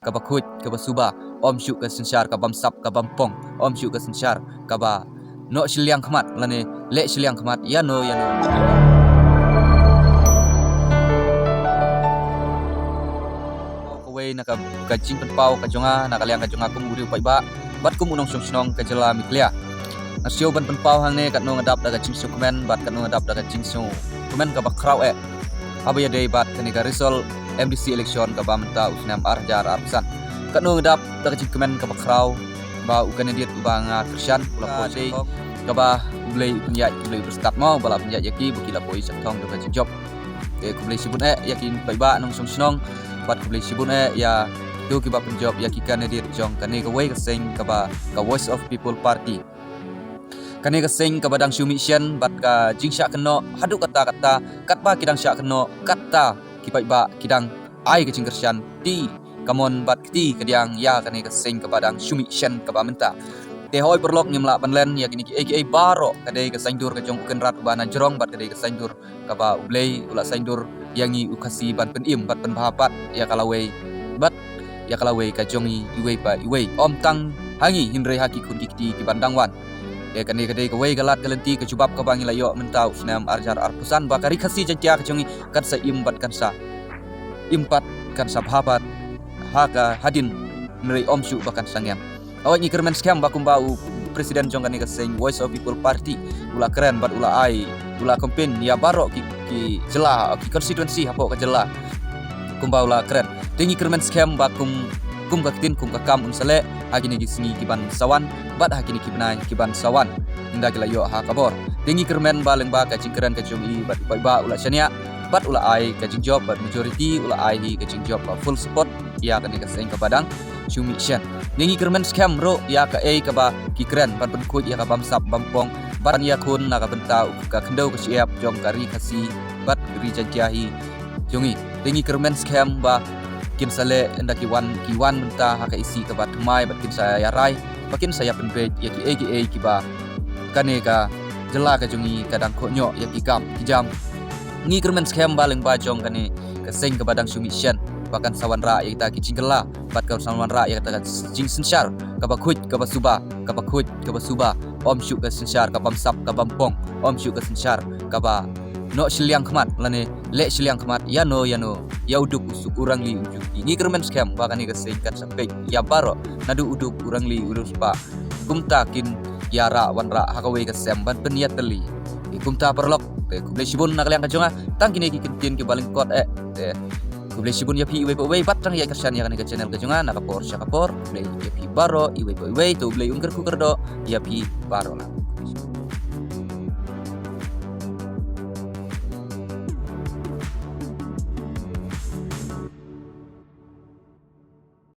kabakut kabasuba om syuk ka sensyar kabamsap kabampong om syuk ka sensyar kaba no shiliang khmat lane le shiliang khmat yano kawai naka kajing penpau kajonga nakaliang kajonga kum uri paiba bat kum unong song ka jela miklia nasio ban penpau hang ne kat no ngadap daga jing dokumen bat kat no ngadap daga jing dokumen ka bakrau abaya day bat kanika resol MDC election ka bamta usnam arjar arsan kat no ngadap daga jing dokumen ka bakrau ba ukane diet ubanga krisyan ula pose ka ba ublei punya ublei berstat mau bala punya yaki bukila poi saktong daga jing job ke kublei sibun yakin paiba nong song bat kublei sibun ya tu kiba penjob yakikan diet jong kane ka way ka sing ka ba ka voice of people party kane ka sing ka badang mission bat ka jingsha keno hadu kata katba kidang sya keno kata kipai ba kidang ai ka jingkersian ti kamon bat ti kediang ya kane ka sing ka badang mission ka ba menta te hoi perlok nyemla banlen ya kini aka baro kade ka saindur ka jong uken rat bana jerong bat kade ka saindur ka ba ublei ula saindur yangi ukasi ban penim bat penbahapat ya kalawei bat ya kalawei ka jongi iwei om tang hangi hindrei haki kun kikti ki bandangwan ya kane kade ka wei galat kalenti ka jubab ka bangi layo mentau senam arjar arpusan bakari khasi jantia ka jongi kan sa imbat kan sa impat kan sa bhabat haka hadin nrei om syu bakan sangyam awak ni kermen skam bakum bau presiden jong kane ka sing voice of people party ula keren bat ula ai ula campaign ya barok ki jela ki constituency hapo ka jela kumba ula keren tingi kermen skam bakum kum kaktin kum kakam unsale hakini gisni kiban sawan bat hakini kibnai kiban sawan inda gila yo ha kabor tingi kermen baleng ba kacing keren kacung i bat ba ula chania bat ula ai kacing job bat majority ula ai hi kacing job full support ya kani ka sing ka badang mission ningi kermen scam ro ya ka ka ba ki keren bat ben kuit ya ka bamsap bampong bat ya kun na ka bentau ka kendau ka siap jong kari kasi bat ri janjahi jongi tingi kermen scam ba kin sale endaki wan menta haka isi ka bat mai bat kin saya yarai bakin saya penbet ya ki ki ba kane ka jela ka jongi kadang konyo ya ki kam ki jam ngi kermen scam baleng ba jong kane ka sing ka badang mission bahkan sawan ra ya kita ki cingela bat ka sawan ra ya kita jing sensyar ka bakut ka basuba om syuk ka sensyar ka bamsap ka bampong om syuk ka sensyar ka ba no shiliang khmat lane le shiliang khmat yano ya uduk usuk urang li ujuk ini kermen scam bahkan ni ka singkat sampai ya baro nadu uduk urang li urus pa kumta kin yara wanra hakawe ka semban peniat teli kumta perlok te kublei sibun nakaliang ka jonga tang kini ki kintin ki baling kot te kublei sibun ya pi iwe patang ya kersan ya kan ka channel ka jonga nakapor syakapor kublei ya pi baro iwe to kublei ungker kukerdo ya pi baro lah